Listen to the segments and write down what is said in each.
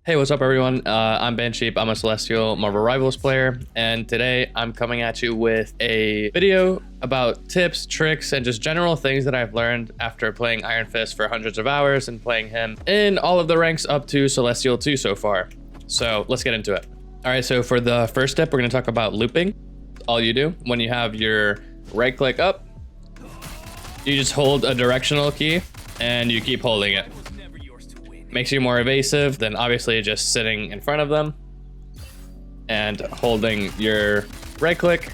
Hey, what's up everyone? I'm Ben Sheep. I'm a Celestial Marvel Rivals player, and today I'm coming at you with a video about tips, tricks, and just general things that I've learned after playing Iron Fist for hundreds of hours and playing him in all of the ranks up to Celestial 2 so far. So let's get into it. All right, so for the first step, we're gonna talk about looping. All you do when you have your right click up, you just hold a directional key and you keep holding it. Makes you more evasive than obviously just sitting in front of them and holding your right click.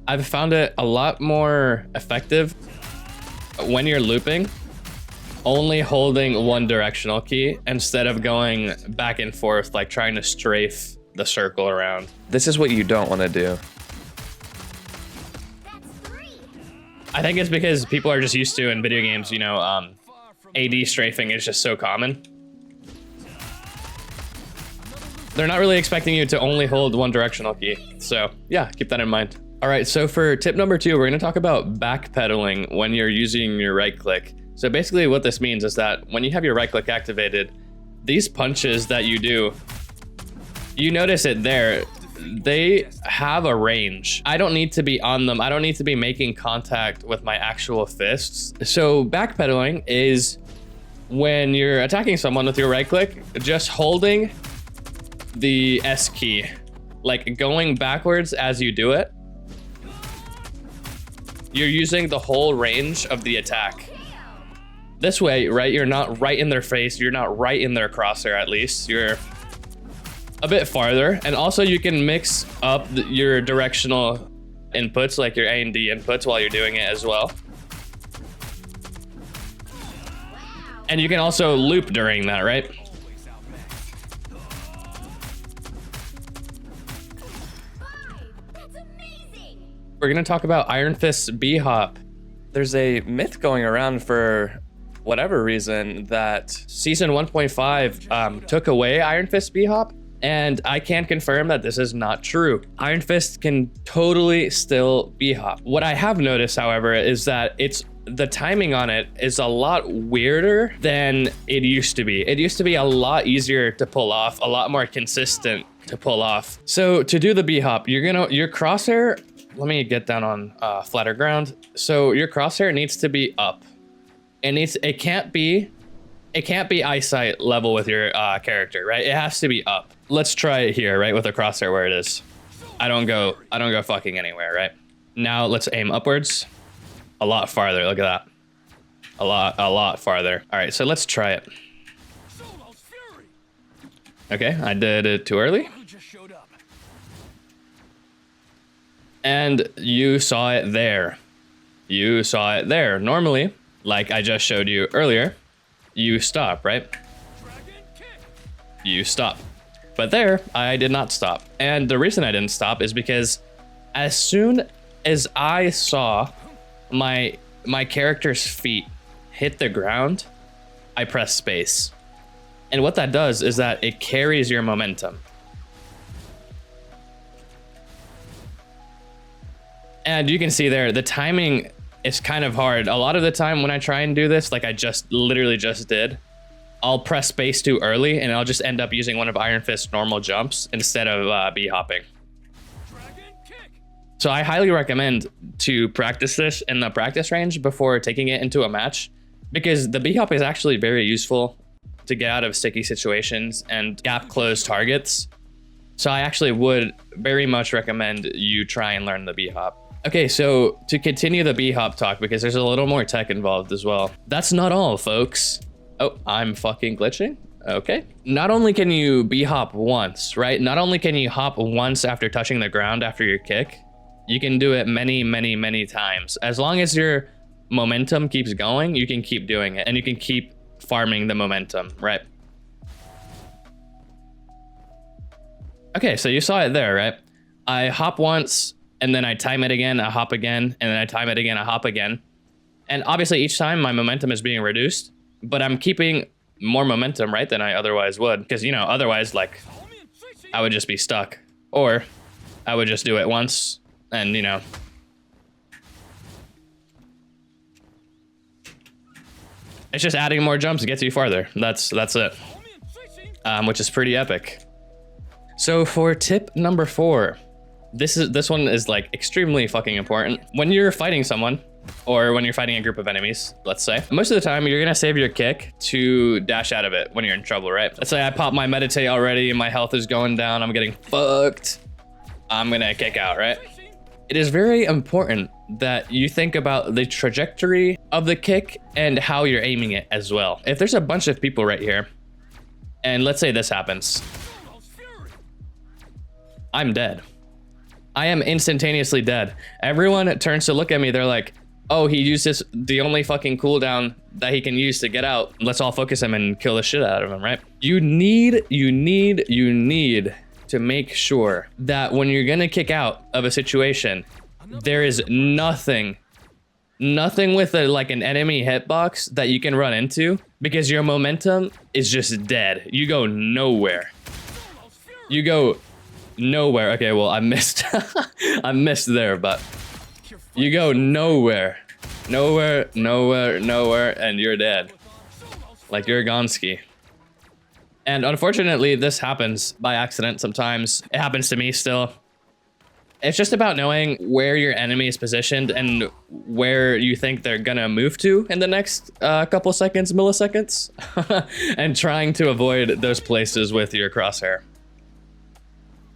I've found it a lot more effective when you're looping, only holding one directional key instead of going back and forth, like trying to strafe the circle around. This is what you don't want to do. I think it's because people are just used to in video games, you know, AD strafing is just so common. They're not really expecting you to only hold one directional key. So yeah, keep that in mind. All right, so for tip number 2, we're gonna talk about backpedaling when you're using your right click. So basically what this means is that when you have your right click activated, these punches that you do, you notice it there, they have a range. I don't need to be on them. I don't need to be making contact with my actual fists. So backpedaling is when you're attacking someone with your right click, just holding the S key, like going backwards as you do it. You're using the whole range of the attack. This way, right, you're not right in their face. You're not right in their crosshair, at least. You're a bit farther, and also you can mix up your directional inputs, like your A and D inputs, while you're doing it as well. And you can also loop during that, right? We're gonna talk about Iron Fist's B-hop. There's a myth going around for whatever reason that Season 1.5 took away Iron Fist's B-hop, and I can confirm that this is not true. Iron Fist can totally still B-hop. What I have noticed, however, is that the timing on it is a lot weirder than it used to be. It used to be a lot easier to pull off, a lot more consistent to pull off. So to do the B-hop, your crosshair, let me get down on flatter ground. So your crosshair needs to be up. It can't be eyesight level with your character, right? It has to be up. Let's try it here, right? With the crosshair where it is. I don't go fucking anywhere, right? Now let's aim upwards. A lot farther, look at that. A lot farther. All right, so let's try it. Okay, I did it too early. And you saw it there. You saw it there. Normally, like I just showed you earlier, you stop, right? You stop. But there, I did not stop. And the reason I didn't stop is because as soon as I saw my character's feet hit the ground, I press space. And what that does is that it carries your momentum. And you can see there, the timing is kind of hard. A lot of the time when I try and do this, like I literally just did, I'll press space too early and I'll just end up using one of Iron Fist's normal jumps instead of B-hopping. So I highly recommend to practice this in the practice range before taking it into a match, because the B-hop is actually very useful to get out of sticky situations and gap close targets. So I actually would very much recommend you try and learn the B-hop. Okay, so to continue the B-hop talk, because there's a little more tech involved as well. That's not all, folks. Oh, I'm fucking glitching. Okay. Not only can you B-hop once, right? Not only can you hop once after touching the ground after your kick, you can do it many, many, many times. As long as your momentum keeps going, you can keep doing it and you can keep farming the momentum, right? Okay, so you saw it there, right? I hop once and then I time it again, I hop again, and then I time it again, I hop again. And obviously each time my momentum is being reduced, but I'm keeping more momentum, right, than I otherwise would. Because, you know, otherwise, like, I would just be stuck. Or I would just do it once and, you know, it's just adding more jumps gets you farther. That's it. which is pretty epic. So for tip number 4, this one is like extremely fucking important. When you're fighting someone, or when you're fighting a group of enemies, let's say, most of the time you're gonna save your kick to dash out of it when you're in trouble, right? Let's say I pop my meditate already and my health is going down, I'm getting fucked. I'm gonna kick out, right? It is very important that you think about the trajectory of the kick and how you're aiming it as well. If there's a bunch of people right here, and let's say this happens, I'm dead. I am instantaneously dead. Everyone turns to look at me, they're like, oh, he used the only fucking cooldown that he can use to get out. Let's all focus him and kill the shit out of him, right? You need to make sure that when you're gonna kick out of a situation, there is nothing with like an enemy hitbox that you can run into, because your momentum is just dead. You go nowhere. You go nowhere. Okay, well, I missed. I missed there, but you go nowhere, and you're dead. Like, you're Gonski. And unfortunately, this happens by accident sometimes. It happens to me still. It's just about knowing where your enemy is positioned and where you think they're gonna move to in the next couple seconds, milliseconds, and trying to avoid those places with your crosshair.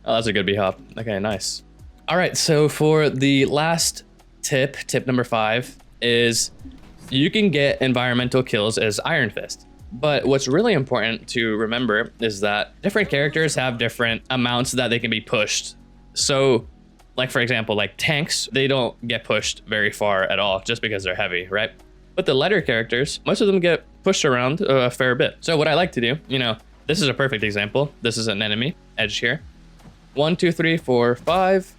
Oh, that's a good B-hop. Okay, nice. All right, so for the last tip number 5 is you can get environmental kills as Iron Fist. But what's really important to remember is that different characters have different amounts that they can be pushed. So, like for example, like tanks, they don't get pushed very far at all just because they're heavy, right? But the lighter characters, most of them get pushed around a fair bit. So what I like to do, you know, this is a perfect example. This is an enemy edge here. 1, 2, 3, 4, 5.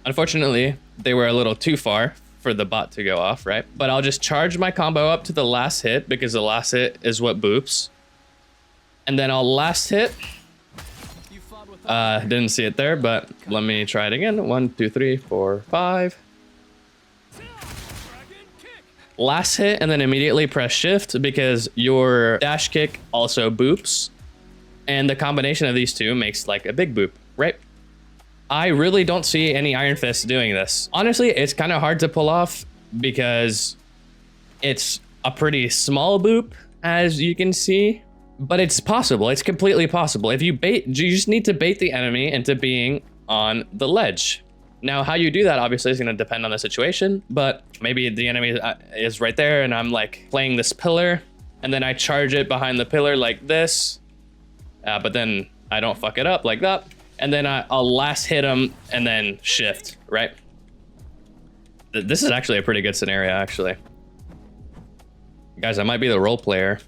Unfortunately, they were a little too far for the bot to go off, right? But I'll just charge my combo up to the last hit, because the last hit is what boops. And then I'll last hit. Didn't see it there, but let me try it again. 1, 2, 3, 4, 5. Last hit, and then immediately press shift, because your dash kick also boops. And the combination of these two makes like a big boop, right? I really don't see any Iron Fists doing this. Honestly, it's kind of hard to pull off because it's a pretty small boop, as you can see, but it's possible. It's completely possible. If you bait, you just need to bait the enemy into being on the ledge. Now, how you do that obviously is going to depend on the situation, but maybe the enemy is right there and I'm like playing this pillar, and then I charge it behind the pillar like this, but then I don't fuck it up like that. And then I'll last hit him and then shift, right? This is actually a pretty good scenario, actually. Guys, I might be the role player.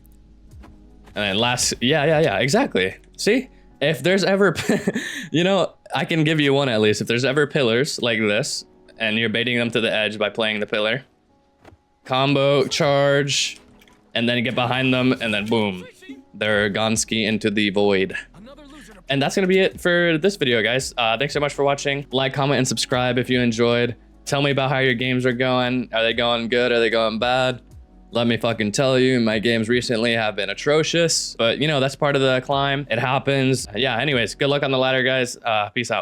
And then last, yeah, exactly. See, if there's ever, you know, I can give you one at least. If there's ever pillars like this, and you're baiting them to the edge by playing the pillar, combo, charge, and then get behind them, and then boom, they're Gonski into the void. And that's gonna be it for this video, guys. Thanks so much for watching. Like, comment, and subscribe if you enjoyed. Tell me about how your games are going. Are they going good? Are they going bad? Let me fucking tell you, my games recently have been atrocious, but you know, that's part of the climb. It happens. Yeah, anyways, good luck on the ladder, guys. Peace out.